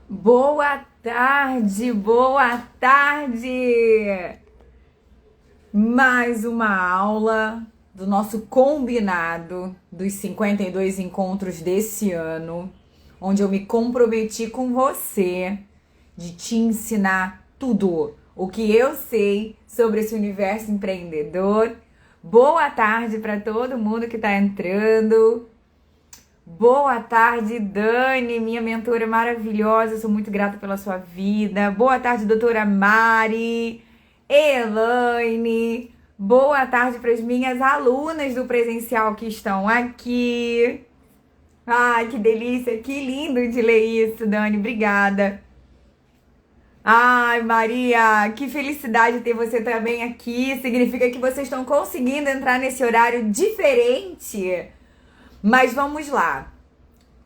Boa tarde, boa tarde! Mais uma aula do nosso combinado dos 52 encontros desse ano, onde eu me comprometi com você de te ensinar tudo o que eu sei sobre esse universo empreendedor. Boa tarde para todo mundo que está entrando. Boa tarde, Dani, minha mentora maravilhosa, sou muito grata pela sua vida. Boa tarde, doutora Mari, Elaine. Boa tarde para as minhas alunas do presencial que estão aqui. Ai, que delícia, que lindo de ler isso, Dani, obrigada. Ai, Maria, que felicidade ter você também aqui. Significa que vocês estão conseguindo entrar nesse horário diferente. Mas vamos lá.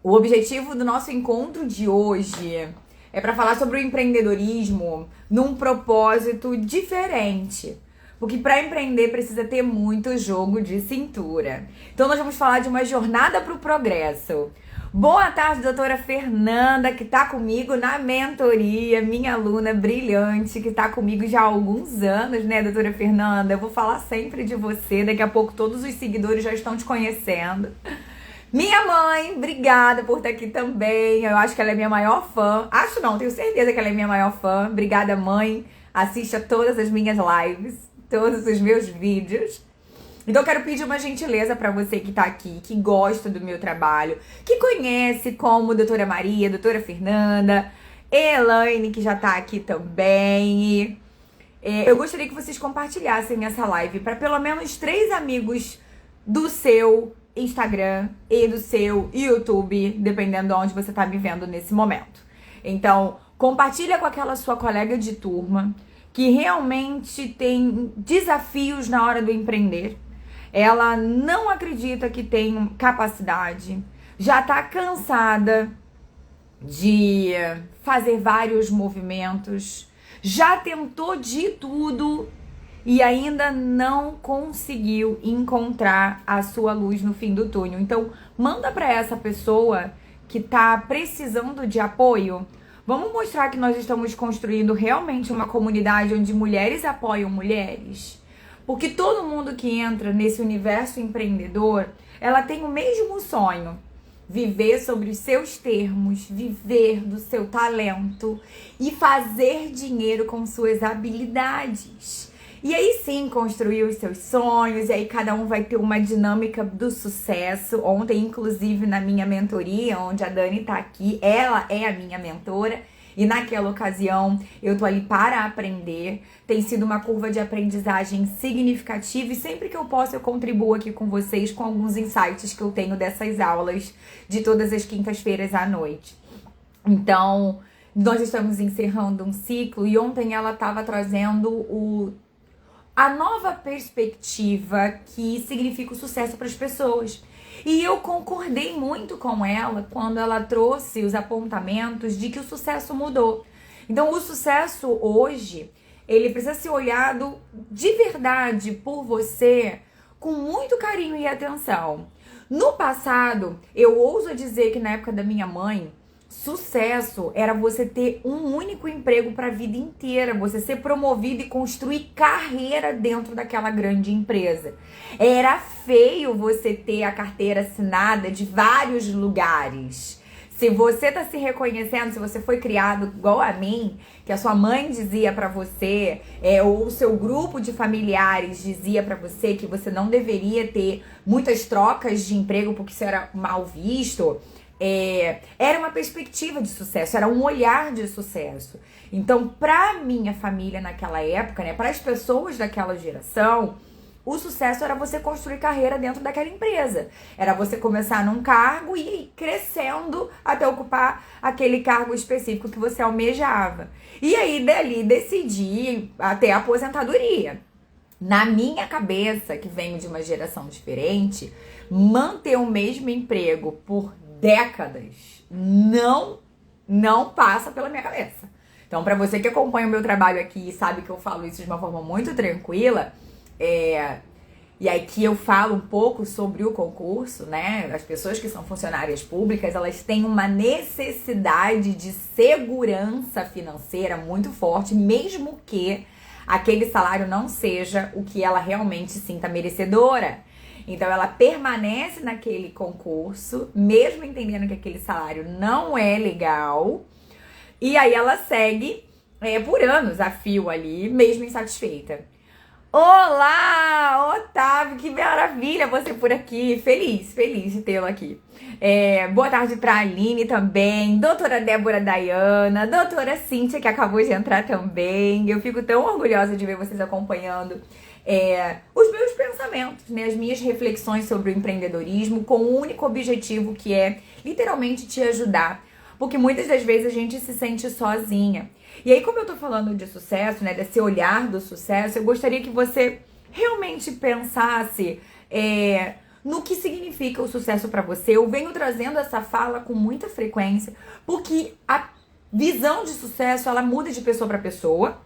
O objetivo do nosso encontro de hoje é para falar sobre o empreendedorismo num propósito diferente. Porque para empreender precisa ter muito jogo de cintura. Então nós vamos falar de uma jornada para o progresso. Boa tarde, doutora Fernanda, que está comigo na mentoria, minha aluna brilhante, que está comigo já há alguns anos, né, doutora Fernanda? Eu vou falar sempre de você, daqui a pouco todos os seguidores já estão te conhecendo. Minha mãe, obrigada por estar aqui também. Eu acho que ela é minha maior fã. Acho não, tenho certeza que ela é minha maior fã. Obrigada, mãe. Assiste a todas as minhas lives, todos os meus vídeos. Então eu quero pedir uma gentileza para você que tá aqui, que gosta do meu trabalho, que conhece como doutora Maria, doutora Fernanda, Elaine, que já tá aqui também. Eu gostaria que vocês compartilhassem essa live para pelo menos 3 amigos do seu Instagram e do seu YouTube, dependendo de onde você tá me vendo nesse momento. Então, compartilha com aquela sua colega de turma que realmente tem desafios na hora do empreender. Ela não acredita que tem capacidade, já tá cansada de fazer vários movimentos, já tentou de tudo e ainda não conseguiu encontrar a sua luz no fim do túnel. Então, manda para essa pessoa que tá precisando de apoio. Vamos mostrar que nós estamos construindo realmente uma comunidade onde mulheres apoiam mulheres. Porque todo mundo que entra nesse universo empreendedor, ela tem o mesmo sonho. Viver sobre os seus termos, viver do seu talento e fazer dinheiro com suas habilidades. E aí sim, construir os seus sonhos, e aí cada um vai ter uma dinâmica do sucesso. Ontem, inclusive, na minha mentoria, onde a Dani tá aqui, ela é a minha mentora, e naquela ocasião eu tô ali para aprender. Tem sido uma curva de aprendizagem significativa, e sempre que eu posso eu contribuo aqui com vocês com alguns insights que eu tenho dessas aulas de todas as quintas-feiras à noite. Então, nós estamos encerrando um ciclo, e ontem ela estava trazendo a nova perspectiva que significa o sucesso para as pessoas. E eu concordei muito com ela quando ela trouxe os apontamentos de que o sucesso mudou. Então, o sucesso hoje, ele precisa ser olhado de verdade por você com muito carinho e atenção. No passado, eu ouso dizer que na época da minha mãe, sucesso era você ter um único emprego para a vida inteira, você ser promovido e construir carreira dentro daquela grande empresa. Era feio você ter a carteira assinada de vários lugares. Se você tá se reconhecendo, se você foi criado igual a mim, que a sua mãe dizia pra você, ou o seu grupo de familiares dizia pra você que você não deveria ter muitas trocas de emprego porque isso era mal visto, era uma perspectiva de sucesso, era um olhar de sucesso. Então, pra minha família naquela época, né, para as pessoas daquela geração, o sucesso era você construir carreira dentro daquela empresa. Era você começar num cargo e ir crescendo até ocupar aquele cargo específico que você almejava. E aí, dali, decidir até a aposentadoria. Na minha cabeça, que venho de uma geração diferente, manter o mesmo emprego por décadas não passa pela minha cabeça. Então, para você que acompanha o meu trabalho aqui e sabe que eu falo isso de uma forma muito tranquila, E aqui eu falo um pouco sobre o concurso, né? As pessoas que são funcionárias públicas, elas têm uma necessidade de segurança financeira muito forte, mesmo que aquele salário não seja o que ela realmente sinta merecedora. Então ela permanece naquele concurso, mesmo entendendo que aquele salário não é legal, e aí ela segue por anos a fio ali, mesmo insatisfeita. Olá, Otávio, que maravilha você por aqui. Feliz de tê-lo aqui. Boa tarde para a Aline também, doutora Débora Dayana, doutora Cíntia, que acabou de entrar também. Eu fico tão orgulhosa de ver vocês acompanhando os meus pensamentos, né, as minhas reflexões sobre o empreendedorismo, com o único objetivo que é literalmente te ajudar. Porque muitas das vezes a gente se sente sozinha. E aí, como eu tô falando de sucesso, né, desse olhar do sucesso, eu gostaria que você realmente pensasse no que significa o sucesso para você. Eu venho trazendo essa fala com muita frequência, porque a visão de sucesso, ela muda de pessoa para pessoa.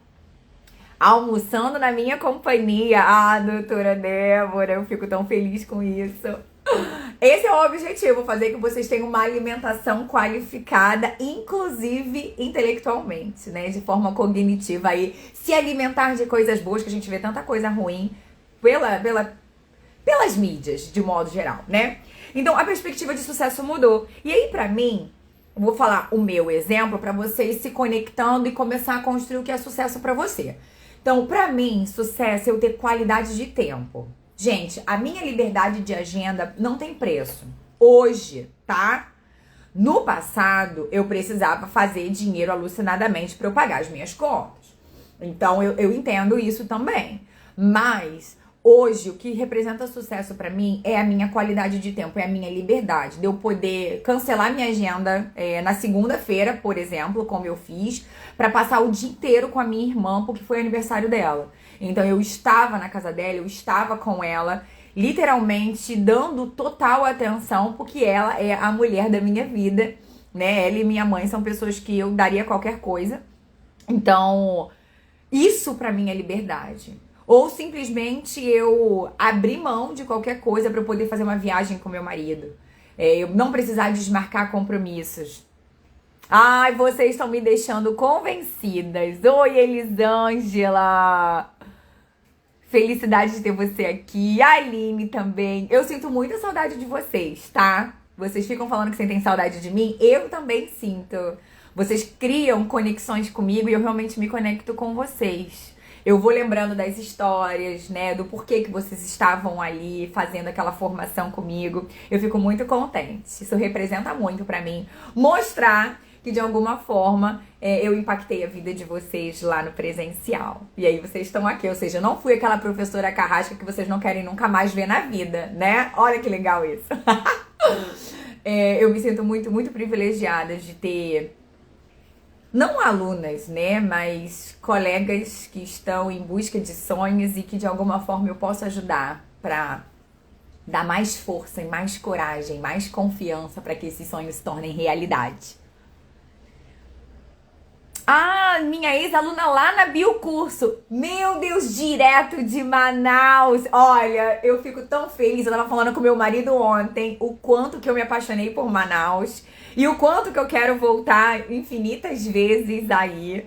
Almoçando na minha companhia, doutora Débora, eu fico tão feliz com isso. Esse é o objetivo, fazer que vocês tenham uma alimentação qualificada, inclusive intelectualmente, né? De forma cognitiva aí, se alimentar de coisas boas, que a gente vê tanta coisa ruim pelas mídias, de modo geral, né? Então, a perspectiva de sucesso mudou. E aí, pra mim, eu vou falar o meu exemplo pra vocês se conectando e começar a construir o que é sucesso pra você. Então, pra mim, sucesso é eu ter qualidade de tempo. Gente, a minha liberdade de agenda não tem preço. Hoje, tá? No passado, eu precisava fazer dinheiro alucinadamente para eu pagar as minhas contas. Então, eu entendo isso também. Mas, hoje, o que representa sucesso para mim é a minha qualidade de tempo, é a minha liberdade. De eu poder cancelar minha agenda na segunda-feira, por exemplo, como eu fiz, para passar o dia inteiro com a minha irmã, porque foi aniversário dela. Então, eu estava na casa dela, eu estava com ela, literalmente dando total atenção, porque ela é a mulher da minha vida, né? Ela e minha mãe são pessoas que eu daria qualquer coisa. Então, isso pra mim é liberdade. Ou simplesmente eu abrir mão de qualquer coisa para eu poder fazer uma viagem com meu marido. Eu não precisar desmarcar compromissos. Ai, vocês estão me deixando convencidas. Oi, Elisângela. Felicidade de ter você aqui. A Aline também. Eu sinto muita saudade de vocês, tá? Vocês ficam falando que sentem saudade de mim. Eu também sinto. Vocês criam conexões comigo e eu realmente me conecto com vocês. Eu vou lembrando das histórias, né? Do porquê que vocês estavam ali fazendo aquela formação comigo. Eu fico muito contente. Isso representa muito pra mim. Mostrar que de alguma forma eu impactei a vida de vocês lá no presencial. E aí vocês estão aqui, ou seja, eu não fui aquela professora carrasca que vocês não querem nunca mais ver na vida, né? Olha que legal isso. Eu me sinto muito, muito privilegiada de ter, não alunas, né, mas colegas que estão em busca de sonhos e que de alguma forma eu posso ajudar para dar mais força e mais coragem, mais confiança para que esses sonhos se tornem realidade. Minha ex-aluna lá na Biocurso. Meu Deus, direto de Manaus. Olha, eu fico tão feliz. Eu tava falando com meu marido ontem o quanto que eu me apaixonei por Manaus e o quanto que eu quero voltar infinitas vezes aí.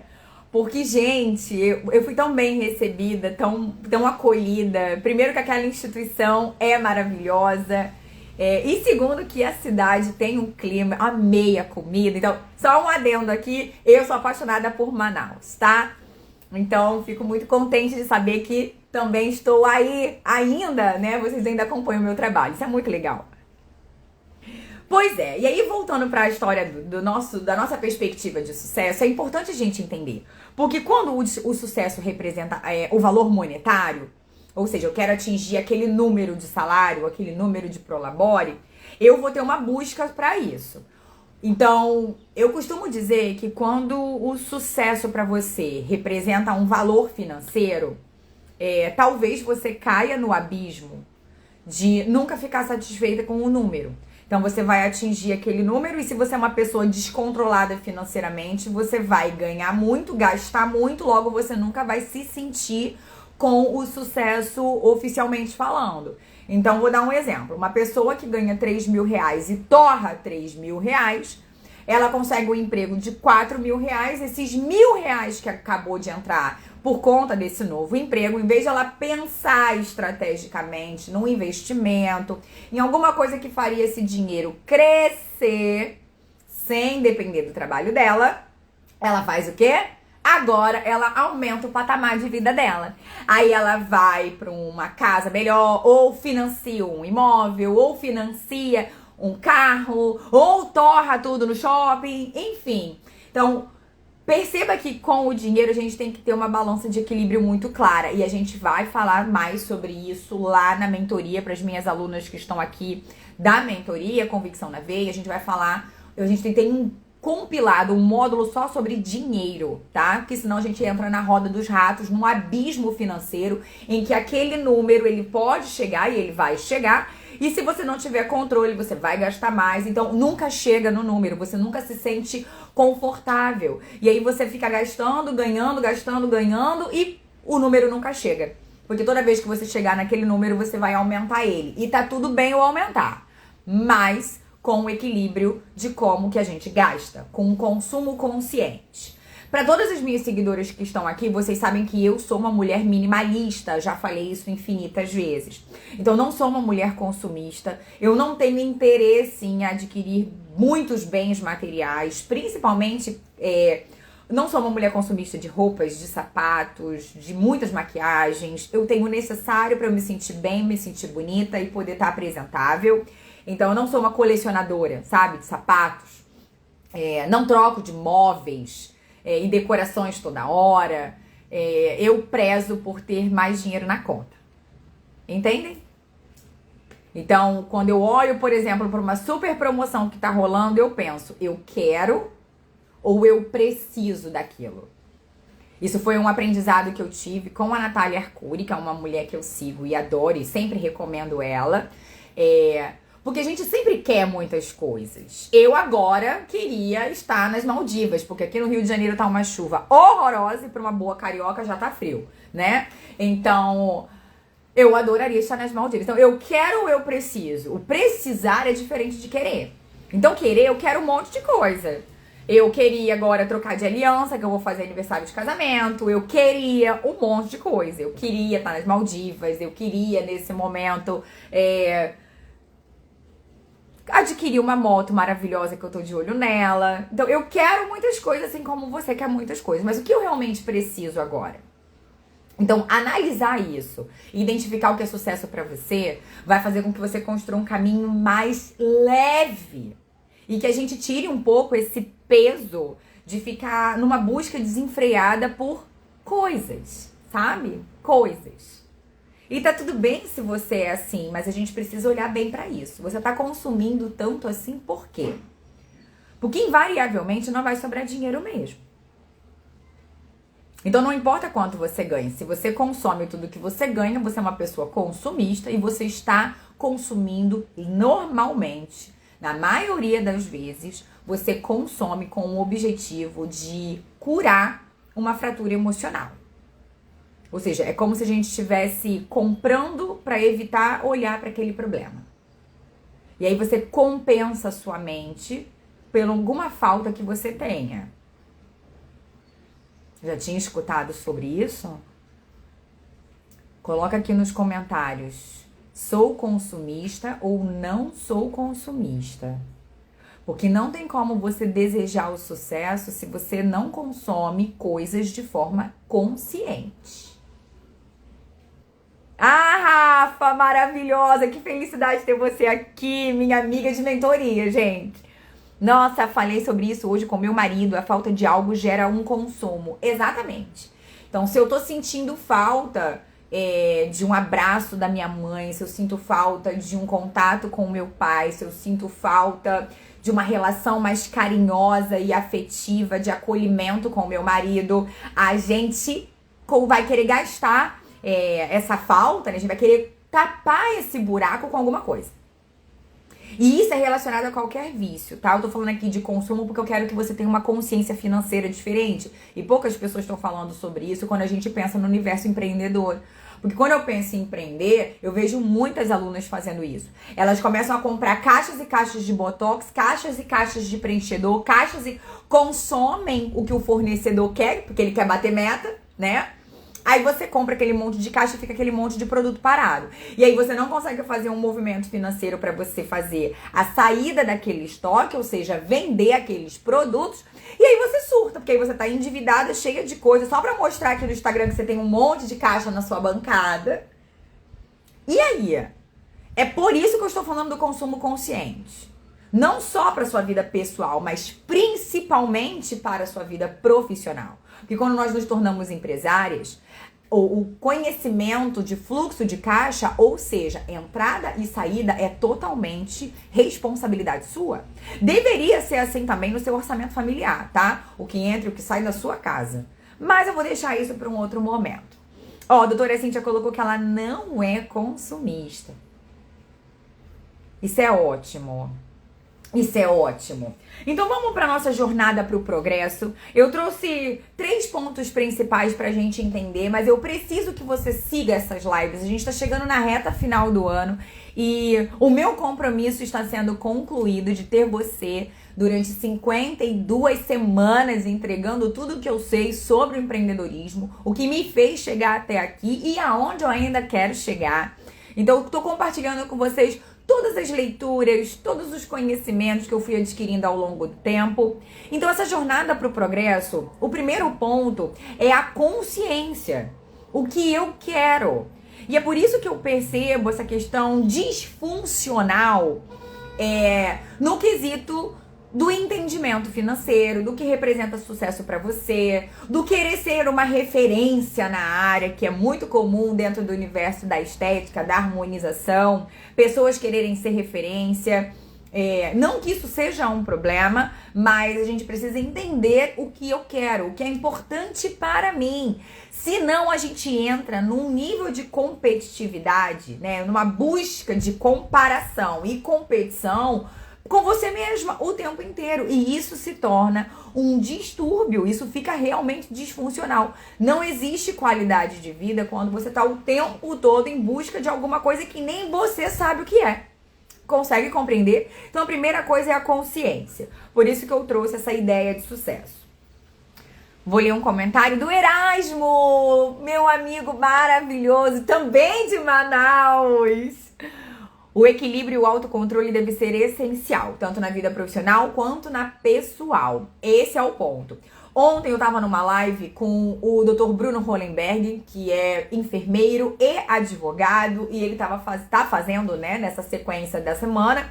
Porque, gente, eu fui tão bem recebida, tão acolhida. Primeiro que aquela instituição é maravilhosa. E segundo que a cidade tem um clima, amei a comida. Então, só um adendo aqui, eu sou apaixonada por Manaus, tá? Então, fico muito contente de saber que também estou aí ainda, né? Vocês ainda acompanham o meu trabalho, isso é muito legal. Pois é, e aí voltando para a história da nossa perspectiva de sucesso, é importante a gente entender. Porque quando o sucesso representa o valor monetário, ou seja, eu quero atingir aquele número de salário, aquele número de prolabore, eu vou ter uma busca para isso. Então, eu costumo dizer que quando o sucesso para você representa um valor financeiro, talvez você caia no abismo de nunca ficar satisfeita com o número. Então, você vai atingir aquele número e se você é uma pessoa descontrolada financeiramente, você vai ganhar muito, gastar muito, logo você nunca vai se sentir com o sucesso oficialmente falando. Então, vou dar um exemplo. Uma pessoa que ganha 3 mil reais e torra 3 mil reais, ela consegue um emprego de 4 mil reais. Esses R$ 1.000 que acabou de entrar por conta desse novo emprego, em vez de ela pensar estrategicamente num investimento, em alguma coisa que faria esse dinheiro crescer sem depender do trabalho dela, ela faz o quê? Agora ela aumenta o patamar de vida dela. Aí ela vai para uma casa melhor, ou financia um imóvel, ou financia um carro, ou torra tudo no shopping, enfim. Então, perceba que com o dinheiro a gente tem que ter uma balança de equilíbrio muito clara. E a gente vai falar mais sobre isso lá na mentoria para as minhas alunas que estão aqui da mentoria Convicção na Veia. A gente vai falar, a gente tem um compilado, um módulo só sobre dinheiro, tá? Porque senão a gente entra na roda dos ratos, num abismo financeiro, em que aquele número ele pode chegar e ele vai chegar, e se você não tiver controle, você vai gastar mais. Então, nunca chega no número, você nunca se sente confortável. E aí você fica gastando, ganhando, e o número nunca chega. Porque toda vez que você chegar naquele número, você vai aumentar ele. E tá tudo bem eu aumentar, mas com o equilíbrio de como que a gente gasta, com um consumo consciente. Para todas as minhas seguidoras que estão aqui, vocês sabem que eu sou uma mulher minimalista, já falei isso infinitas vezes. Então, não sou uma mulher consumista, eu não tenho interesse em adquirir muitos bens materiais, principalmente, não sou uma mulher consumista de roupas, de sapatos, de muitas maquiagens. Eu tenho o necessário para eu me sentir bem, me sentir bonita e poder estar apresentável. Então, eu não sou uma colecionadora, sabe, de sapatos. Não troco de móveis e decorações toda hora. Eu prezo por ter mais dinheiro na conta. Entendem? Então, quando eu olho, por exemplo, para uma super promoção que tá rolando, eu penso, eu quero ou eu preciso daquilo. Isso foi um aprendizado que eu tive com a Natália Arcuri, que é uma mulher que eu sigo e adoro e sempre recomendo ela. Porque a gente sempre quer muitas coisas. Eu agora queria estar nas Maldivas, porque aqui no Rio de Janeiro tá uma chuva horrorosa e para uma boa carioca já tá frio, né? Então, eu adoraria estar nas Maldivas. Então, eu quero ou eu preciso? O precisar é diferente de querer. Então, querer, eu quero um monte de coisa. Eu queria agora trocar de aliança, que eu vou fazer aniversário de casamento. Eu queria um monte de coisa. Eu queria estar nas Maldivas. Eu queria, nesse momento, adquirir uma moto maravilhosa que eu tô de olho nela. Então, eu quero muitas coisas, assim como você quer muitas coisas. Mas o que eu realmente preciso agora? Então, analisar isso e identificar o que é sucesso pra você vai fazer com que você construa um caminho mais leve. E que a gente tire um pouco esse peso de ficar numa busca desenfreada por coisas, sabe? Coisas. E tá tudo bem se você é assim, mas a gente precisa olhar bem pra isso. Você tá consumindo tanto assim por quê? Porque invariavelmente não vai sobrar dinheiro mesmo. Então não importa quanto você ganha, se você consome tudo que você ganha, você é uma pessoa consumista e você está consumindo normalmente. Na maioria das vezes, você consome com o objetivo de curar uma fratura emocional. Ou seja, é como se a gente estivesse comprando para evitar olhar para aquele problema. E aí você compensa a sua mente por alguma falta que você tenha. Já tinha escutado sobre isso? Coloca aqui nos comentários. Sou consumista ou não sou consumista? Porque não tem como você desejar o sucesso se você não consome coisas de forma consciente. Ah, Rafa, maravilhosa! Que felicidade ter você aqui, minha amiga de mentoria, gente. Nossa, falei sobre isso hoje com meu marido. A falta de algo gera um consumo. Exatamente. Então, se eu tô sentindo falta de um abraço da minha mãe, se eu sinto falta de um contato com o meu pai, se eu sinto falta de uma relação mais carinhosa e afetiva, de acolhimento com o meu marido, a gente vai querer gastar essa falta, né? A gente vai querer tapar esse buraco com alguma coisa. E isso é relacionado a qualquer vício, tá? Eu tô falando aqui de consumo porque eu quero que você tenha uma consciência financeira diferente. E poucas pessoas estão falando sobre isso quando a gente pensa no universo empreendedor. Porque quando eu penso em empreender, eu vejo muitas alunas fazendo isso. Elas começam a comprar caixas e caixas de botox, caixas e caixas de preenchedor, caixas e consomem o que o fornecedor quer, porque ele quer bater meta, né? Aí você compra aquele monte de caixa e fica aquele monte de produto parado. E aí você não consegue fazer um movimento financeiro para você fazer a saída daquele estoque, ou seja, vender aqueles produtos. E aí você surta, porque aí você tá endividada, cheia de coisa, só pra mostrar aqui no Instagram que você tem um monte de caixa na sua bancada. E aí? É por isso que eu estou falando do consumo consciente. Não só para sua vida pessoal, mas principalmente para a sua vida profissional. Porque quando nós nos tornamos empresárias, o conhecimento de fluxo de caixa, ou seja, entrada e saída, é totalmente responsabilidade sua. Deveria ser assim também no seu orçamento familiar, tá? O que entra e o que sai da sua casa. Mas eu vou deixar isso para um outro momento. Ó, a doutora Cíntia colocou que ela não é consumista. Isso é ótimo. Isso é ótimo. Então vamos para nossa jornada para o progresso. Eu trouxe 3 pontos principais para a gente entender, mas eu preciso que você siga essas lives. A gente está chegando na reta final do ano e o meu compromisso está sendo concluído de ter você durante 52 semanas entregando tudo que eu sei sobre o empreendedorismo, o que me fez chegar até aqui e aonde eu ainda quero chegar. Então eu estou compartilhando com vocês todas as leituras, todos os conhecimentos que eu fui adquirindo ao longo do tempo. Então essa jornada para o progresso, o primeiro ponto é a consciência. O que eu quero. E é por isso que eu percebo essa questão disfuncional no quesito do entendimento financeiro, do que representa sucesso para você, do querer ser uma referência na área, que é muito comum dentro do universo da estética, da harmonização, pessoas quererem ser referência. Não que isso seja um problema, mas a gente precisa entender o que eu quero, o que é importante para mim. Senão a gente entra num nível de competitividade, né, numa busca de comparação e competição com você mesma o tempo inteiro. E isso se torna um distúrbio, isso fica realmente disfuncional. Não existe qualidade de vida quando você está o tempo todo em busca de alguma coisa que nem você sabe o que é. Consegue compreender? Então a primeira coisa é a consciência. Por isso que eu trouxe essa ideia de sucesso. Vou ler um comentário do Erasmo, meu amigo maravilhoso, também de Manaus. O equilíbrio e o autocontrole deve ser essencial, tanto na vida profissional quanto na pessoal. Esse é o ponto. Ontem eu estava numa live com o Dr. Bruno Hollenberg, que é enfermeiro e advogado, e ele tá fazendo, né, nessa sequência da semana,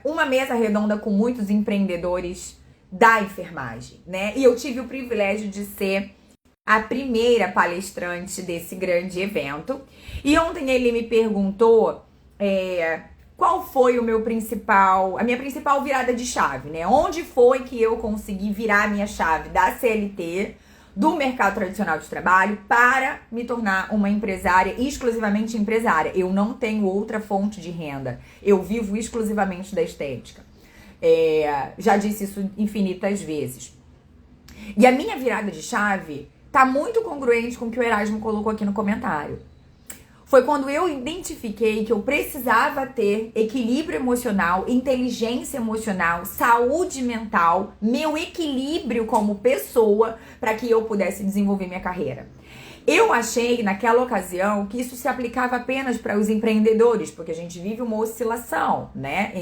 uma mesa redonda com muitos empreendedores da enfermagem, né? E eu tive o privilégio de ser a primeira palestrante desse grande evento. E ontem ele me perguntou qual foi a minha principal virada de chave, né? Onde foi que eu consegui virar a minha chave da CLT, do mercado tradicional de trabalho, para me tornar uma empresária, exclusivamente empresária. Eu não tenho outra fonte de renda. Eu vivo exclusivamente da estética. Já disse isso infinitas vezes. E a minha virada de chave tá muito congruente com o que o Erasmo colocou aqui no comentário. Foi quando eu identifiquei que eu precisava ter equilíbrio emocional, inteligência emocional, saúde mental, meu equilíbrio como pessoa, para que eu pudesse desenvolver minha carreira. Eu achei naquela ocasião que isso se aplicava apenas para os empreendedores, porque a gente vive uma oscilação, né?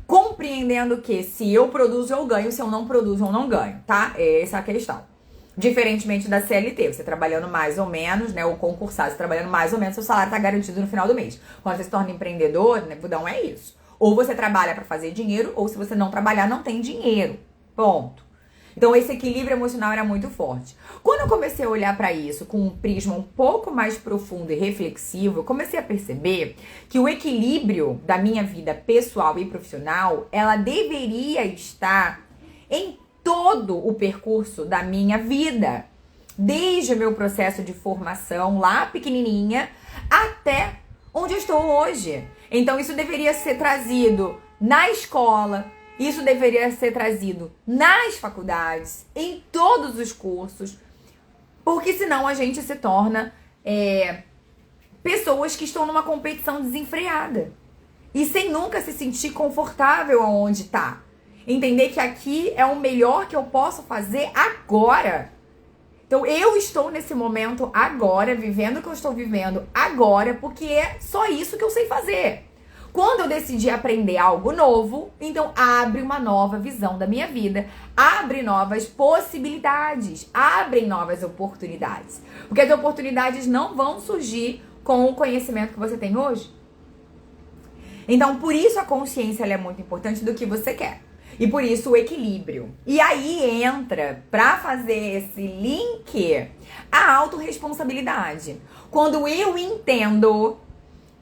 Compreendendo que se eu produzo eu ganho, se eu não produzo eu não ganho, tá? Essa é a questão. Diferentemente da CLT, você trabalhando mais ou menos, né, ou concursado, você trabalhando mais ou menos, seu salário tá garantido no final do mês. Quando você se torna empreendedor, né, budão, é isso. Ou você trabalha para fazer dinheiro, ou se você não trabalhar, não tem dinheiro. Ponto. Então esse equilíbrio emocional era muito forte. Quando eu comecei a olhar para isso com um prisma um pouco mais profundo e reflexivo, eu comecei a perceber que o equilíbrio da minha vida pessoal e profissional, ela deveria estar em todo o percurso da minha vida, desde o meu processo de formação lá pequenininha até onde eu estou hoje. Então isso deveria ser trazido na escola, isso deveria ser trazido nas faculdades, em todos os cursos, porque senão a gente se torna pessoas que estão numa competição desenfreada e sem nunca se sentir confortável aonde está. Entender que aqui é o melhor que eu posso fazer agora. Então eu estou nesse momento agora, vivendo o que eu estou vivendo agora, porque é só isso que eu sei fazer. Quando eu decidi aprender algo novo, então abre uma nova visão da minha vida, abre novas possibilidades, abrem novas oportunidades. Porque as oportunidades não vão surgir com o conhecimento que você tem hoje. Então, por isso a consciência ela é muito importante do que você quer. E por isso o equilíbrio. E aí entra, para fazer esse link, a autorresponsabilidade. Quando eu entendo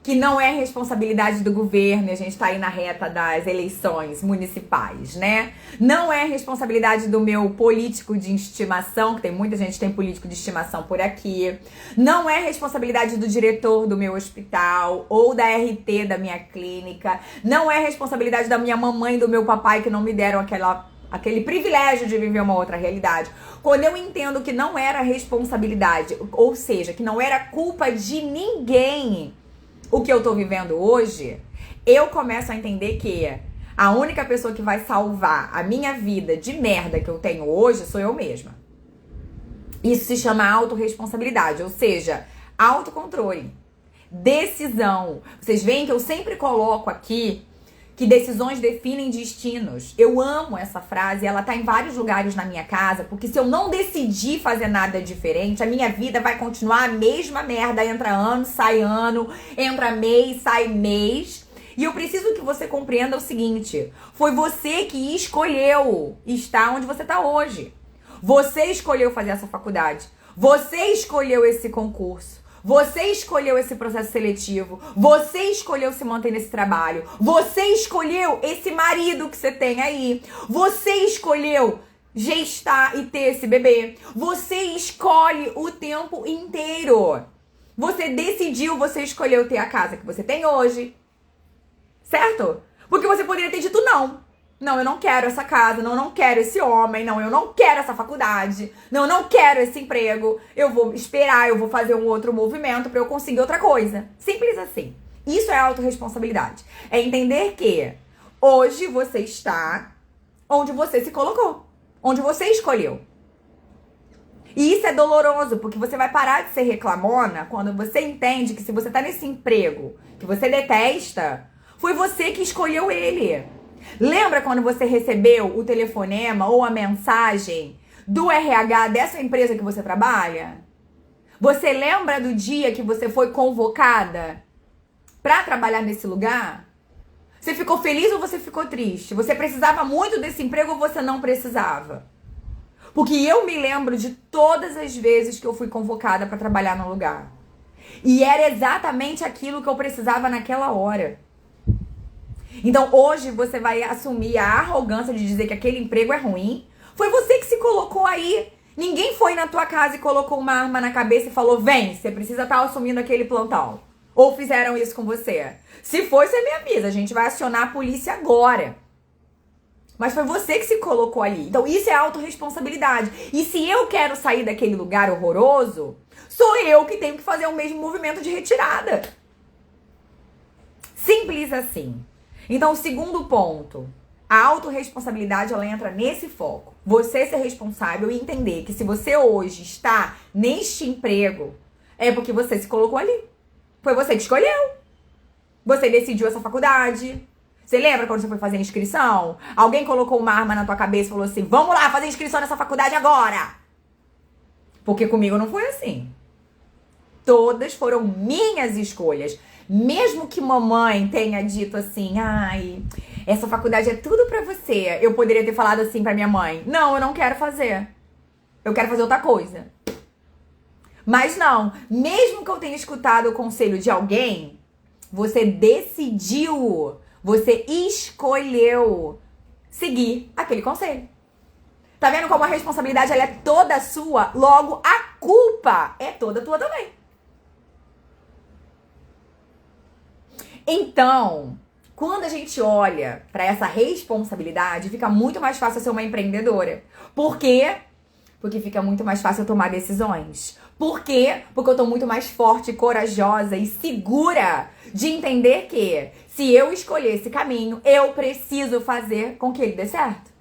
que não é responsabilidade do governo, e a gente tá aí na reta das eleições municipais, né? Não é responsabilidade do meu político de estimação, que tem muita gente que tem político de estimação por aqui. Não é responsabilidade do diretor do meu hospital, ou da RT da minha clínica. Não é responsabilidade da minha mamãe e do meu papai que não me deram aquele privilégio de viver uma outra realidade. Quando eu entendo que não era responsabilidade, ou seja, que não era culpa de ninguém o que eu tô vivendo hoje, eu começo a entender que a única pessoa que vai salvar a minha vida de merda que eu tenho hoje sou eu mesma. Isso se chama autorresponsabilidade, ou seja, autocontrole, decisão. Vocês veem que eu sempre coloco aqui que decisões definem destinos. Eu amo essa frase, ela tá em vários lugares na minha casa, porque se eu não decidir fazer nada diferente, a minha vida vai continuar a mesma merda. Entra ano, entra mês, sai mês. E eu preciso que você compreenda o seguinte: foi você que escolheu estar onde você tá hoje. Você escolheu fazer essa faculdade. Você escolheu esse concurso. Você escolheu esse processo seletivo, você escolheu se manter nesse trabalho, você escolheu esse marido que você tem aí, você escolheu gestar e ter esse bebê, você escolhe o tempo inteiro. Você decidiu, você escolheu ter a casa que você tem hoje, certo? Porque você poderia ter dito não. Não, eu não quero essa casa, não, eu não quero esse homem, não, eu não quero essa faculdade, não, eu não quero esse emprego, eu vou esperar, eu vou fazer um outro movimento pra eu conseguir outra coisa. Simples assim. Isso é autorresponsabilidade. É entender que hoje você está onde você se colocou, onde você escolheu. E isso é doloroso, porque você vai parar de ser reclamona quando você entende que se você tá nesse emprego que você detesta, foi você que escolheu ele. Lembra quando você recebeu o telefonema ou a mensagem do RH dessa empresa que você trabalha? Você lembra do dia que você foi convocada para trabalhar nesse lugar? Você ficou feliz ou você ficou triste? Você precisava muito desse emprego ou você não precisava? Porque eu me lembro de todas as vezes que eu fui convocada para trabalhar no lugar. E era exatamente aquilo que eu precisava naquela hora. Então hoje você vai assumir a arrogância de dizer que aquele emprego é ruim. Foi você que se colocou aí. Ninguém foi na tua casa e colocou uma arma na cabeça e falou: vem, você precisa estar assumindo aquele plantão. Ou fizeram isso com você. Se for, você me avisa, a gente vai acionar a polícia agora. Mas foi você que se colocou ali. Então isso é autorresponsabilidade. E se eu quero sair daquele lugar horroroso, sou eu que tenho que fazer o mesmo movimento de retirada. Simples assim. Então, o segundo ponto, a autorresponsabilidade, ela entra nesse foco. Você ser responsável e entender que se você hoje está neste emprego, é porque você se colocou ali. Foi você que escolheu. Você decidiu essa faculdade. Você lembra quando você foi fazer a inscrição? Alguém colocou uma arma na tua cabeça e falou assim: vamos lá fazer inscrição nessa faculdade agora. Porque comigo não foi assim. Todas foram minhas escolhas. Mesmo que mamãe tenha dito assim: ai, essa faculdade é tudo pra você. Eu poderia ter falado assim pra minha mãe: não, eu não quero fazer. Eu quero fazer outra coisa. Mas não, mesmo que eu tenha escutado o conselho de alguém, você decidiu, você escolheu seguir aquele conselho. Tá vendo como a responsabilidade ela é toda sua? Logo, a culpa é toda tua também. Então, quando a gente olha para essa responsabilidade, fica muito mais fácil ser uma empreendedora. Por quê? Porque fica muito mais fácil eu tomar decisões. Por quê? Porque eu tô muito mais forte, corajosa e segura de entender que se eu escolher esse caminho, eu preciso fazer com que ele dê certo.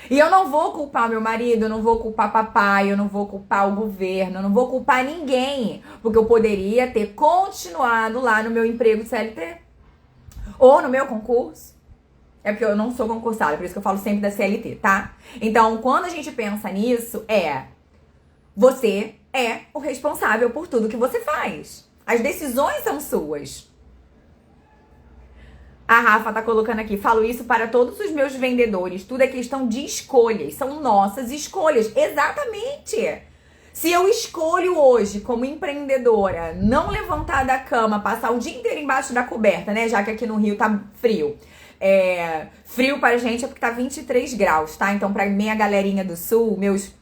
E eu não vou culpar meu marido, eu não vou culpar papai, eu não vou culpar o governo, eu não vou culpar ninguém. Porque eu poderia ter continuado lá no meu emprego de CLT. Ou no meu concurso. É porque eu não sou concursada, por isso que eu falo sempre da CLT, tá? Então, quando a gente pensa nisso, você é o responsável por tudo que você faz. As decisões são suas. A Rafa tá colocando aqui, falo isso para todos os meus vendedores. Tudo é questão de escolhas, são nossas escolhas. Exatamente! Se eu escolho hoje, como empreendedora, não levantar da cama, passar o dia inteiro embaixo da coberta, né? Já que aqui no Rio tá frio. Frio pra gente é porque tá 23 graus, tá? Então, pra minha galerinha do Sul, meus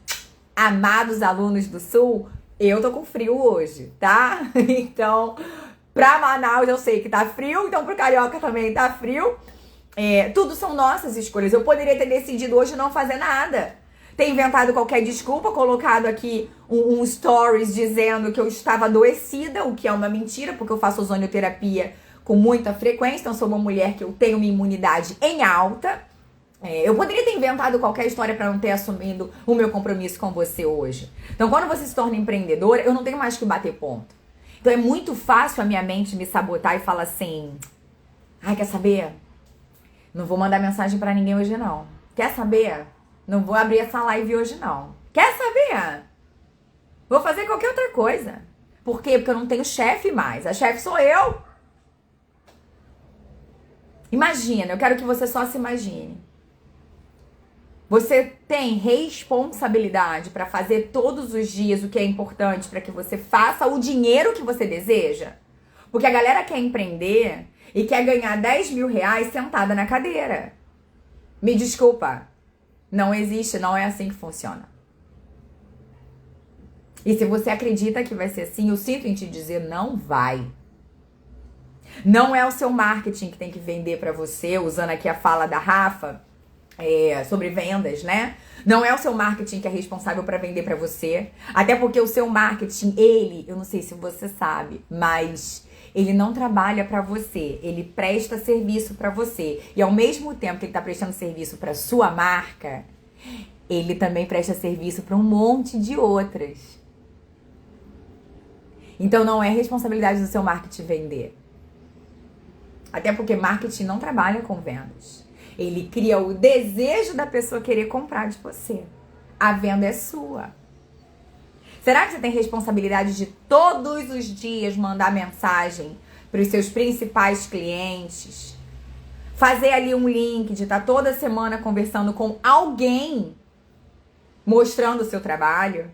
amados alunos do Sul, eu tô com frio hoje, tá? Então, pra Manaus eu sei que tá frio, então pro Carioca também tá frio. Tudo são nossas escolhas. Eu poderia ter decidido hoje não fazer nada. Ter inventado qualquer desculpa, colocado aqui um stories dizendo que eu estava adoecida, o que é uma mentira, porque eu faço ozonioterapia com muita frequência, então sou uma mulher que eu tenho uma imunidade em alta. Eu poderia ter inventado qualquer história para não ter assumido o meu compromisso com você hoje. Então, quando você se torna empreendedora, eu não tenho mais que bater ponto. Então, é muito fácil a minha mente me sabotar e falar assim: ai, quer saber? Não vou mandar mensagem para ninguém hoje, não. Quer saber? Não vou abrir essa live hoje, não. Quer saber? Vou fazer qualquer outra coisa. Por quê? Porque eu não tenho chefe mais. A chefe sou eu. Imagina, eu quero que você só se imagine. Você tem responsabilidade para fazer todos os dias o que é importante para que você faça o dinheiro que você deseja? Porque a galera quer empreender e quer ganhar 10 mil reais sentada na cadeira. Me desculpa. Não existe, não é assim que funciona. E se você acredita que vai ser assim, eu sinto em te dizer, não vai. Não é o seu marketing que tem que vender pra você, usando aqui a fala da Rafa, sobre vendas, né? Não é o seu marketing que é responsável pra vender pra você. Até porque o seu marketing, eu não sei se você sabe, mas ele não trabalha pra você, ele presta serviço pra você. E ao mesmo tempo que ele tá prestando serviço pra sua marca, ele também presta serviço pra um monte de outras. Então não é responsabilidade do seu marketing vender. Até porque marketing não trabalha com vendas. Ele cria o desejo da pessoa querer comprar de você. A venda é sua. Será que você tem responsabilidade de todos os dias mandar mensagem para os seus principais clientes? Fazer ali um link de estar toda semana conversando com alguém, mostrando o seu trabalho?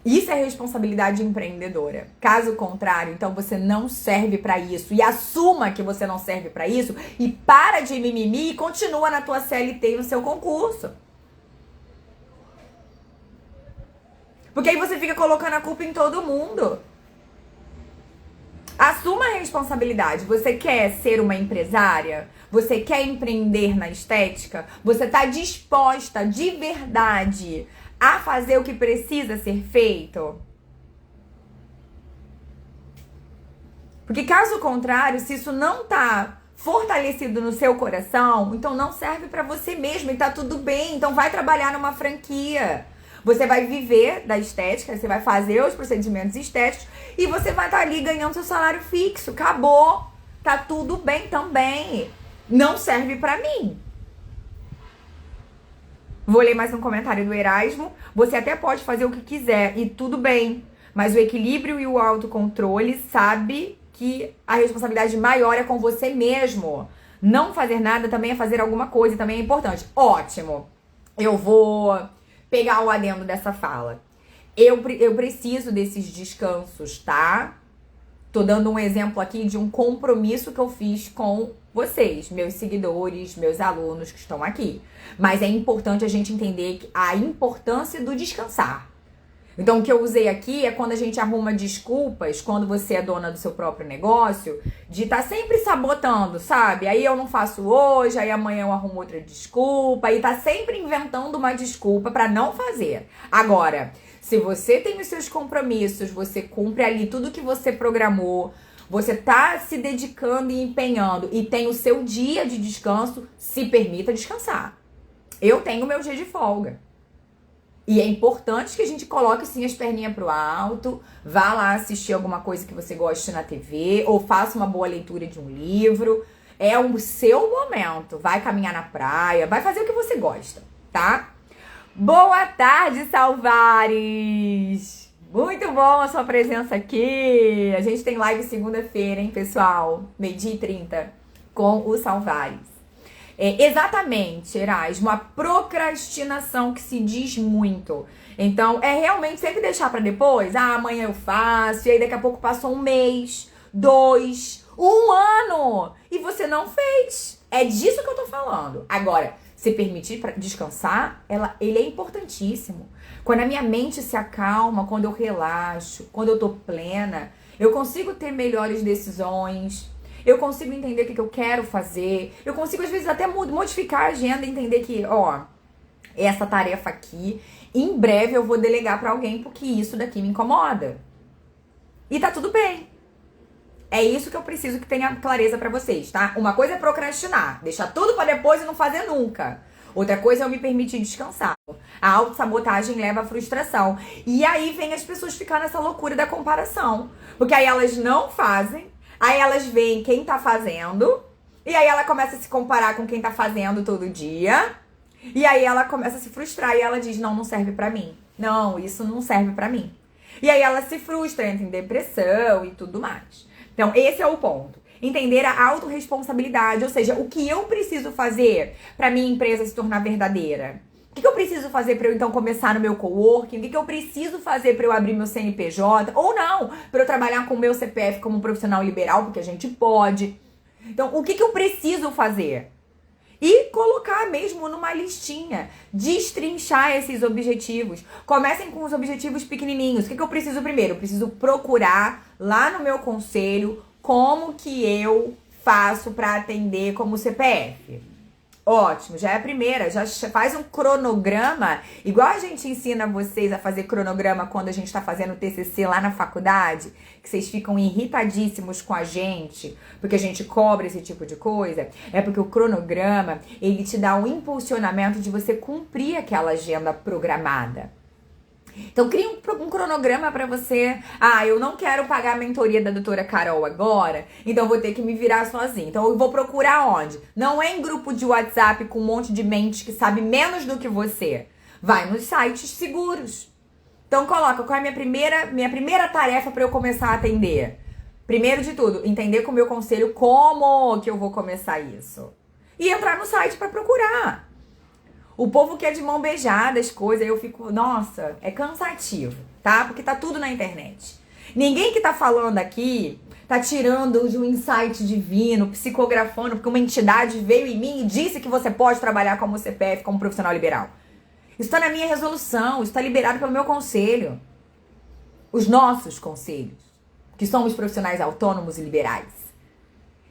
Isso é responsabilidade empreendedora. Caso contrário, então você não serve para isso. E assuma que você não serve para isso e para de mimimi e continua na tua CLT e no seu concurso. Porque aí você fica colocando a culpa em todo mundo. Assuma a responsabilidade. Você quer ser uma empresária? Você quer empreender na estética? Você está disposta de verdade a fazer o que precisa ser feito? Porque caso contrário, se isso não tá fortalecido no seu coração, então não serve pra você mesmo e tá tudo bem. Então vai trabalhar numa franquia. Você vai viver da estética, você vai fazer os procedimentos estéticos e você vai estar ali ganhando seu salário fixo. Acabou. Tá tudo bem também. Não serve pra mim. Vou ler mais um comentário do Erasmo. Você até pode fazer o que quiser e tudo bem, mas o equilíbrio e o autocontrole sabe que a responsabilidade maior é com você mesmo. Não fazer nada também é fazer alguma coisa, também é importante. Ótimo. Eu vou pegar o adendo dessa fala. Eu preciso desses descansos, tá? Tô dando um exemplo aqui de um compromisso que eu fiz com vocês, meus seguidores, meus alunos que estão aqui. Mas é importante a gente entender a importância do descansar. Então, o que eu usei aqui é quando a gente arruma desculpas, quando você é dona do seu próprio negócio, de estar sempre sabotando, sabe? Aí eu não faço hoje, aí amanhã eu arrumo outra desculpa, e tá sempre inventando uma desculpa pra não fazer. Agora, se você tem os seus compromissos, você cumpre ali tudo que você programou, você tá se dedicando e empenhando e tem o seu dia de descanso, se permita descansar. Eu tenho o meu dia de folga. E é importante que a gente coloque sim as perninhas pro alto, vá lá assistir alguma coisa que você goste na TV, ou faça uma boa leitura de um livro. É o seu momento. Vai caminhar na praia, vai fazer o que você gosta, tá? Boa tarde, Salvares! Muito bom a sua presença aqui. A gente tem live segunda-feira, hein, pessoal? 12h30 com o Salvares. Exatamente, Erasmo, a procrastinação que se diz muito. Então, é realmente sempre deixar pra depois. Ah, amanhã eu faço, e aí daqui a pouco passou um mês, 2, 1 ano, e você não fez. É disso que eu tô falando. Agora, se permitir pra descansar, ele é importantíssimo. Quando a minha mente se acalma, quando eu relaxo, quando eu tô plena, eu consigo ter melhores decisões. Eu consigo entender o que eu quero fazer. Eu consigo, às vezes, até modificar a agenda e entender que, essa tarefa aqui, em breve eu vou delegar pra alguém porque isso daqui me incomoda. E tá tudo bem. É isso que eu preciso que tenha clareza pra vocês, tá? Uma coisa é procrastinar, deixar tudo pra depois e não fazer nunca. Outra coisa é eu me permitir descansar. A autossabotagem leva à frustração. E aí vem as pessoas ficar nessa loucura da comparação. Porque aí elas não fazem. Aí elas veem quem tá fazendo, e aí ela começa a se comparar com quem tá fazendo todo dia, e aí ela começa a se frustrar, e ela diz, não serve pra mim. Não, isso não serve pra mim. E aí ela se frustra, entra em depressão e tudo mais. Então, esse é o ponto. Entender a autorresponsabilidade, ou seja, o que eu preciso fazer pra minha empresa se tornar verdadeira. O que eu preciso fazer para eu, então, começar no meu coworking? O que eu preciso fazer para eu abrir meu CNPJ? Ou não, para eu trabalhar com o meu CPF como profissional liberal, porque a gente pode. Então, o que eu preciso fazer? E colocar mesmo numa listinha, destrinchar esses objetivos. Comecem com os objetivos pequenininhos. O que eu preciso primeiro? Eu preciso procurar lá no meu conselho como que eu faço para atender como CPF. Ótimo, já é a primeira, já faz um cronograma, igual a gente ensina vocês a fazer cronograma quando a gente tá fazendo TCC lá na faculdade, que vocês ficam irritadíssimos com a gente, porque a gente cobra esse tipo de coisa, é porque o cronograma, ele te dá um impulsionamento de você cumprir aquela agenda programada. Então, cria um cronograma pra você. Ah, eu não quero pagar a mentoria da doutora Carol agora, então vou ter que me virar sozinha. Então, eu vou procurar onde? Não é em grupo de WhatsApp com um monte de mentes que sabe menos do que você. Vai nos sites seguros. Então, coloca qual é a minha primeira tarefa pra eu começar a atender. Primeiro de tudo, entender com o meu conselho como que eu vou começar isso. E entrar no site pra procurar. O povo quer de mão beijada as coisas, aí eu fico, nossa, é cansativo, tá? Porque tá tudo na internet. Ninguém que tá falando aqui tá tirando de um insight divino, psicografando, porque uma entidade veio em mim e disse que você pode trabalhar como CPF, como profissional liberal. Isso tá na minha resolução, isso tá liberado pelo meu conselho. Os nossos conselhos, que somos profissionais autônomos e liberais.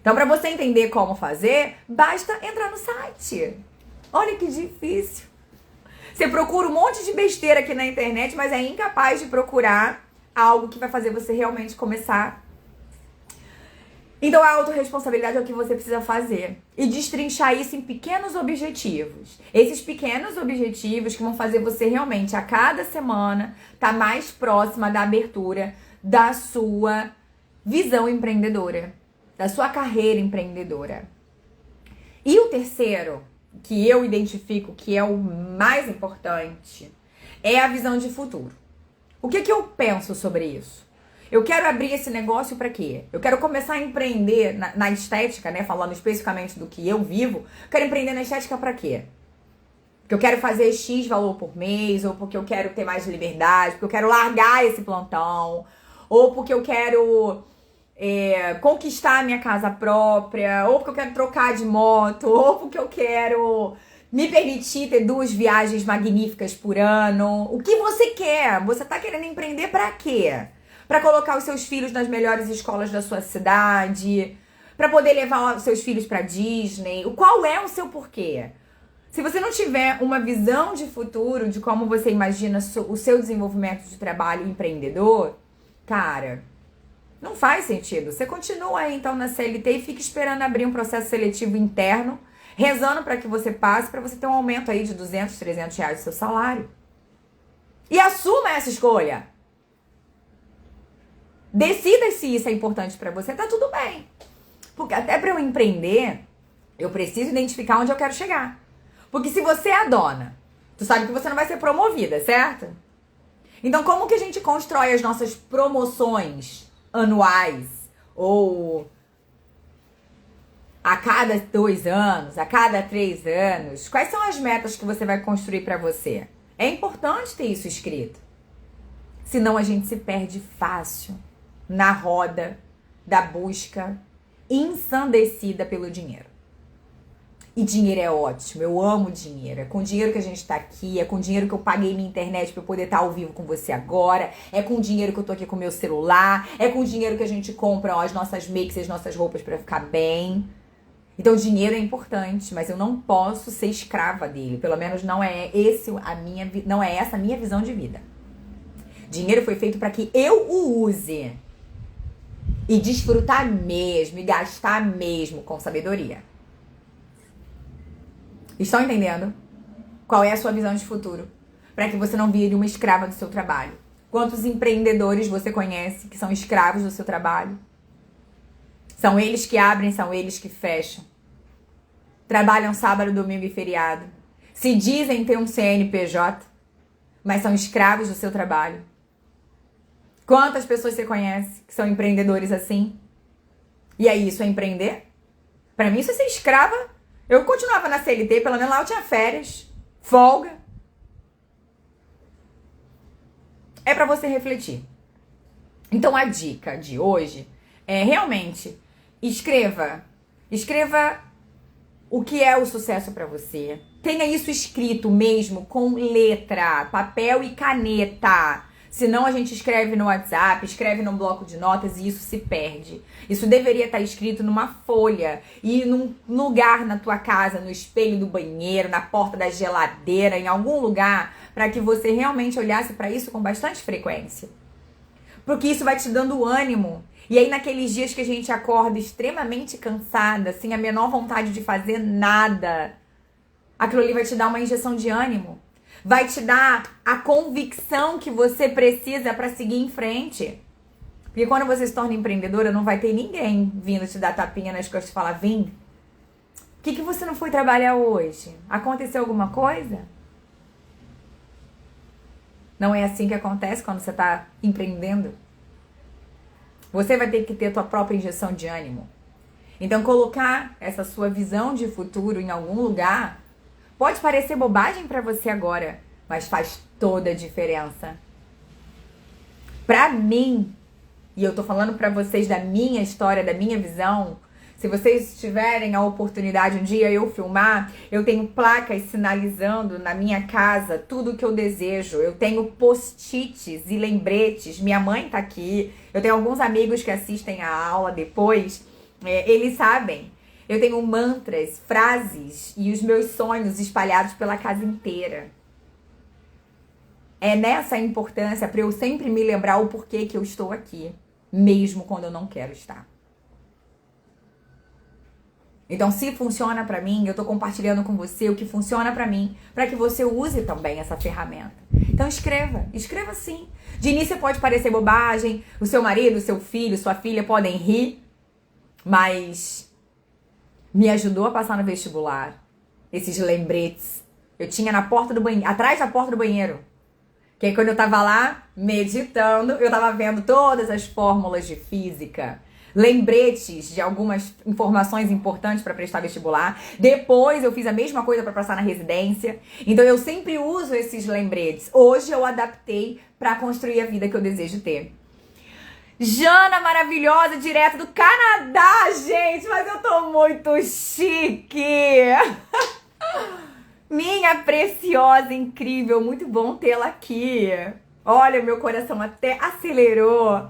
Então, pra você entender como fazer, basta entrar no site. Olha que difícil. Você procura um monte de besteira aqui na internet, mas é incapaz de procurar algo que vai fazer você realmente começar. Então, a autorresponsabilidade é o que você precisa fazer. E destrinchar isso em pequenos objetivos. Esses pequenos objetivos que vão fazer você realmente, a cada semana, estar mais próxima da abertura da sua visão empreendedora, da sua carreira empreendedora. E o terceiro, que eu identifico que é o mais importante, é a visão de futuro. O que eu penso sobre isso? Eu quero abrir esse negócio para quê? Eu quero começar a empreender na estética, né? Falando especificamente do que eu vivo. Quero empreender na estética para quê? Porque eu quero fazer X valor por mês, ou porque eu quero ter mais liberdade, porque eu quero largar esse plantão, ou porque eu quero conquistar a minha casa própria, ou porque eu quero trocar de moto, ou porque eu quero Me permitir ter 2 viagens magníficas por ano. O que você quer? Você tá querendo empreender pra quê? Pra colocar os seus filhos nas melhores escolas da sua cidade? Pra poder levar os seus filhos pra Disney? Qual é o seu porquê? Se você não tiver uma visão de futuro de como você imagina o seu desenvolvimento de trabalho empreendedor, cara, não faz sentido. Você continua aí então na CLT e fica esperando abrir um processo seletivo interno, rezando para que você passe, para você ter um aumento aí de 200, 300 reais do seu salário. E assuma essa escolha. Decida se isso é importante para você, tá tudo bem. Porque até para eu empreender, eu preciso identificar onde eu quero chegar. Porque se você é a dona, tu sabe que você não vai ser promovida, certo? Então como que a gente constrói as nossas promoções anuais? Ou a cada 2 anos, a cada 3 anos? Quais são as metas que você vai construir para você? É importante ter isso escrito. Senão a gente se perde fácil na roda da busca ensandecida pelo dinheiro. E dinheiro é ótimo, eu amo dinheiro. É com dinheiro que a gente tá aqui, é com dinheiro que eu paguei minha internet pra eu poder estar ao vivo com você agora, é com dinheiro que eu tô aqui com o meu celular, é com dinheiro que a gente compra as nossas makes e as nossas roupas pra ficar bem. Então dinheiro é importante, mas eu não posso ser escrava dele. Pelo menos não é essa a minha visão de vida. Dinheiro foi feito para que eu o use e desfrutar mesmo e gastar mesmo com sabedoria. Estão entendendo? Qual é a sua visão de futuro? Para que você não vire uma escrava do seu trabalho. Quantos empreendedores você conhece que são escravos do seu trabalho? São eles que abrem, são eles que fecham. Trabalham sábado, domingo e feriado. Se dizem ter um CNPJ, mas são escravos do seu trabalho. Quantas pessoas você conhece que são empreendedores assim? E aí, isso é empreender? Para mim, isso é ser escrava. Eu continuava na CLT, pelo menos lá eu tinha férias, folga. É para você refletir. Então a dica de hoje é realmente escreva o que é o sucesso para você. Tenha isso escrito mesmo com letra, papel e caneta. Senão a gente escreve no WhatsApp, escreve num bloco de notas e isso se perde. Isso deveria estar escrito numa folha e num lugar na tua casa, no espelho do banheiro, na porta da geladeira, em algum lugar, para que você realmente olhasse para isso com bastante frequência. Porque isso vai te dando ânimo. E aí naqueles dias que a gente acorda extremamente cansada, sem a menor vontade de fazer nada, aquilo ali vai te dar uma injeção de ânimo. Vai te dar a convicção que você precisa para seguir em frente. Porque quando você se torna empreendedora, não vai ter ninguém vindo te dar tapinha nas costas e falar: vem, o que você não foi trabalhar hoje? Aconteceu alguma coisa? Não é assim que acontece quando você está empreendendo. Você vai ter que ter a tua própria injeção de ânimo. Então, colocar essa sua visão de futuro em algum lugar pode parecer bobagem para você agora, mas faz toda a diferença. Para mim, e eu tô falando para vocês da minha história, da minha visão, se vocês tiverem a oportunidade um dia eu filmar, eu tenho placas sinalizando na minha casa tudo o que eu desejo. Eu tenho post-its e lembretes. Minha mãe tá aqui. Eu tenho alguns amigos que assistem a aula depois. Eles sabem. Eu tenho mantras, frases e os meus sonhos espalhados pela casa inteira. É nessa importância para eu sempre me lembrar o porquê que eu estou aqui, mesmo quando eu não quero estar. Então, se funciona para mim, eu tô compartilhando com você o que funciona para mim, para que você use também essa ferramenta. Então, escreva sim. De início pode parecer bobagem, o seu marido, o seu filho, sua filha podem rir, mas me ajudou a passar no vestibular. Esses lembretes. Eu tinha na porta do banheiro, atrás da porta do banheiro. Que aí quando eu tava lá meditando, eu tava vendo todas as fórmulas de física, lembretes de algumas informações importantes para prestar vestibular. Depois eu fiz a mesma coisa para passar na residência. Então eu sempre uso esses lembretes. Hoje eu adaptei para construir a vida que eu desejo ter. Jana maravilhosa, direto do Canadá, gente, mas eu tô muito chique. Minha preciosa, incrível, muito bom tê-la aqui. Olha, meu coração até acelerou.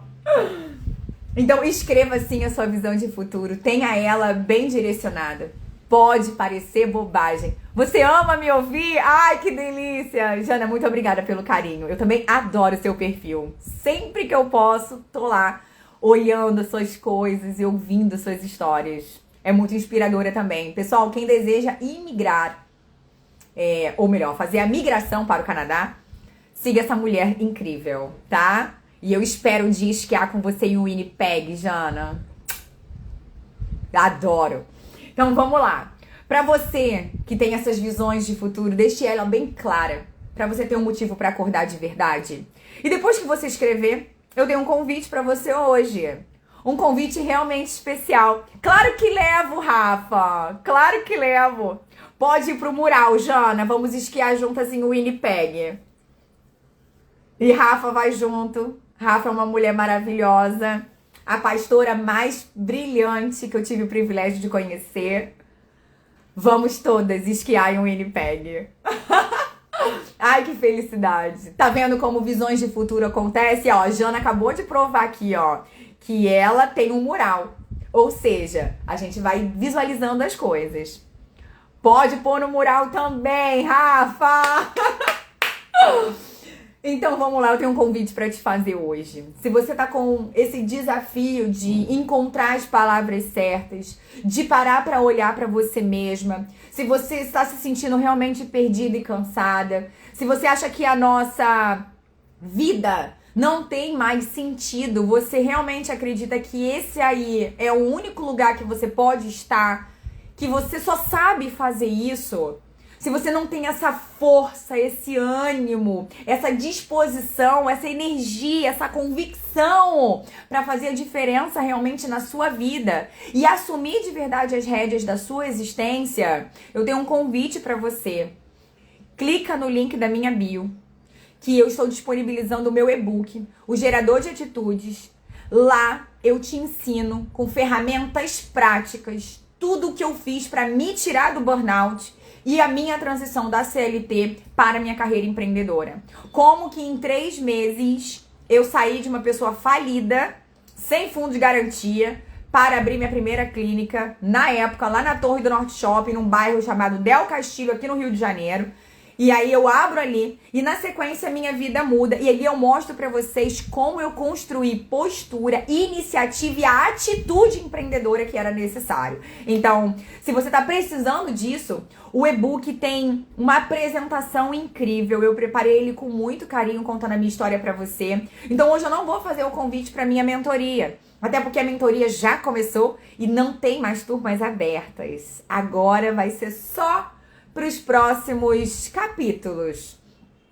Então escreva sim a sua visão de futuro, tenha ela bem direcionada. Pode parecer bobagem. Você ama me ouvir? Ai, que delícia! Jana, muito obrigada pelo carinho. Eu também adoro seu perfil. Sempre que eu posso, tô lá olhando as suas coisas e ouvindo suas histórias. É muito inspiradora também. Pessoal, quem deseja imigrar, ou melhor, fazer a migração para o Canadá, siga essa mulher incrível, tá? E eu espero um dia esquiar com você em Winnipeg, Jana. Adoro. Então vamos lá. Pra você que tem essas visões de futuro, deixe ela bem clara, pra você ter um motivo pra acordar de verdade. E depois que você escrever, eu dei um convite pra você hoje. Um convite realmente especial. Claro que levo, Rafa. Claro que levo. Pode ir pro mural, Jana. Vamos esquiar juntas em Winnipeg. E Rafa vai junto. Rafa é uma mulher maravilhosa. A pastora mais brilhante que eu tive o privilégio de conhecer. Vamos todas esquiar em Winnipeg. Ai, que felicidade. Tá vendo como visões de futuro acontecem? Ó, a Jana acabou de provar aqui, ó, que ela tem um mural. Ou seja, a gente vai visualizando as coisas. Pode pôr no mural também, Rafa! Então vamos lá, eu tenho um convite para te fazer hoje. Se você tá com esse desafio de encontrar as palavras certas, de parar para olhar para você mesma, se você está se sentindo realmente perdida e cansada, se você acha que a nossa vida não tem mais sentido, você realmente acredita que esse aí é o único lugar que você pode estar, que você só sabe fazer isso, se você não tem essa força, esse ânimo, essa disposição, essa energia, essa convicção para fazer a diferença realmente na sua vida e assumir de verdade as rédeas da sua existência, eu tenho um convite para você. Clica no link da minha bio, que eu estou disponibilizando o meu e-book, o Gerador de Atitudes. Lá eu te ensino com ferramentas práticas tudo o que eu fiz para me tirar do burnout e a minha transição da CLT para a minha carreira empreendedora. Como que em 3 meses eu saí de uma pessoa falida, sem fundo de garantia, para abrir minha primeira clínica, na época, lá na Torre do Norte Shopping, num bairro chamado Del Castillo, aqui no Rio de Janeiro. E aí eu abro ali e na sequência minha vida muda. E ali eu mostro pra vocês como eu construí postura, iniciativa e a atitude empreendedora que era necessário. Então, se você tá precisando disso, o e-book tem uma apresentação incrível. Eu preparei ele com muito carinho, contando a minha história pra você. Então hoje eu não vou fazer o convite pra minha mentoria. Até porque a mentoria já começou e não tem mais turmas abertas. Agora vai ser só para os próximos capítulos.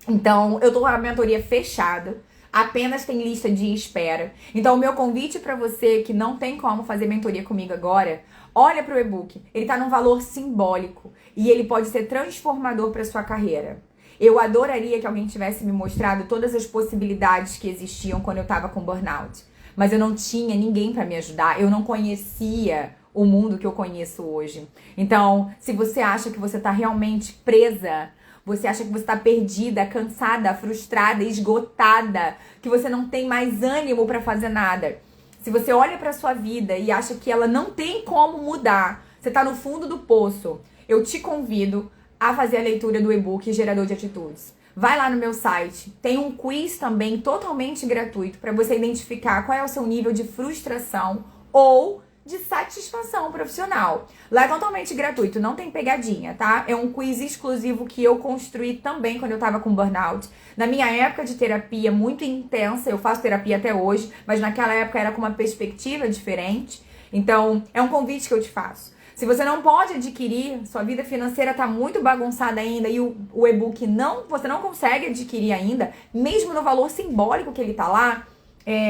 Então, eu tô com a mentoria fechada, apenas tem lista de espera. Então, o meu convite para você que não tem como fazer mentoria comigo agora, olha pro e-book. Ele tá num valor simbólico e ele pode ser transformador para sua carreira. Eu adoraria que alguém tivesse me mostrado todas as possibilidades que existiam quando eu tava com burnout, mas eu não tinha ninguém para me ajudar, eu não conhecia o mundo que eu conheço hoje. Então, se você acha que você tá realmente presa, você acha que você tá perdida, cansada, frustrada, esgotada, que você não tem mais ânimo para fazer nada, se você olha para sua vida e acha que ela não tem como mudar, você tá no fundo do poço, eu te convido a fazer a leitura do e-book Gerador de Atitudes. Vai lá no meu site, tem um quiz também totalmente gratuito para você identificar qual é o seu nível de frustração ou de satisfação profissional. Lá é totalmente gratuito, não tem pegadinha, tá? É um quiz exclusivo que eu construí também quando eu tava com burnout. Na minha época de terapia muito intensa, eu faço terapia até hoje, mas naquela época era com uma perspectiva diferente. Então, é um convite que eu te faço. Se você não pode adquirir, sua vida financeira tá muito bagunçada ainda e o e-book você não consegue adquirir ainda, mesmo no valor simbólico que ele tá lá,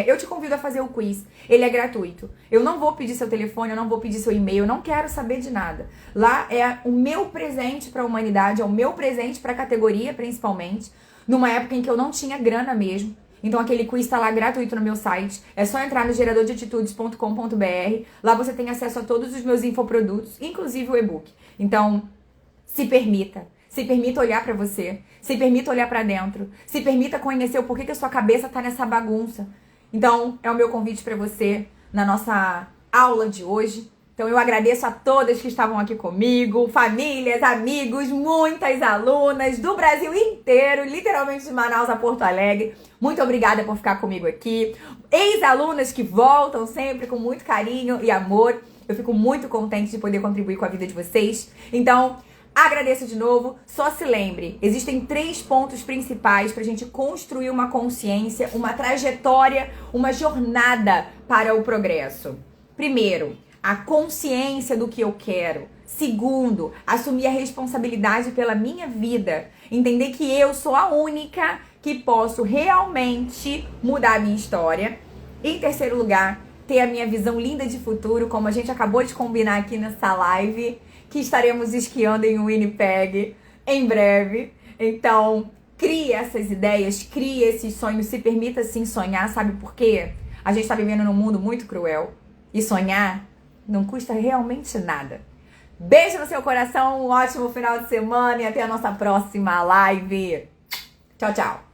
eu te convido a fazer o quiz. Ele é gratuito. Eu não vou pedir seu telefone, eu não vou pedir seu e-mail, eu não quero saber de nada. Lá é o meu presente para a humanidade, é o meu presente para a categoria, principalmente, numa época em que eu não tinha grana mesmo. Então aquele quiz está lá gratuito no meu site. É só entrar no geradordeatitudes.com.br. Lá você tem acesso a todos os meus infoprodutos, inclusive o e-book. Então, se permita. Se permita olhar pra você. Se permita olhar pra dentro. Se permita conhecer o porquê que a sua cabeça tá nessa bagunça. Então, é o meu convite pra você na nossa aula de hoje. Então, eu agradeço a todas que estavam aqui comigo, famílias, amigos, muitas alunas do Brasil inteiro, literalmente de Manaus a Porto Alegre. Muito obrigada por ficar comigo aqui. Ex-alunas que voltam sempre com muito carinho e amor. Eu fico muito contente de poder contribuir com a vida de vocês. Então, agradeço de novo. Só se lembre, existem 3 pontos principais para a gente construir uma consciência, uma trajetória, uma jornada para o progresso. Primeiro, a consciência do que eu quero. Segundo, assumir a responsabilidade pela minha vida. Entender que eu sou a única que posso realmente mudar a minha história. Em terceiro lugar, ter a minha visão linda de futuro, como a gente acabou de combinar aqui nessa live, que estaremos esquiando em Winnipeg em breve. Então, crie essas ideias, crie esses sonhos, se permita sim sonhar, sabe por quê? A gente está vivendo num mundo muito cruel e sonhar não custa realmente nada. Beijo no seu coração, um ótimo final de semana e até a nossa próxima live. Tchau, tchau.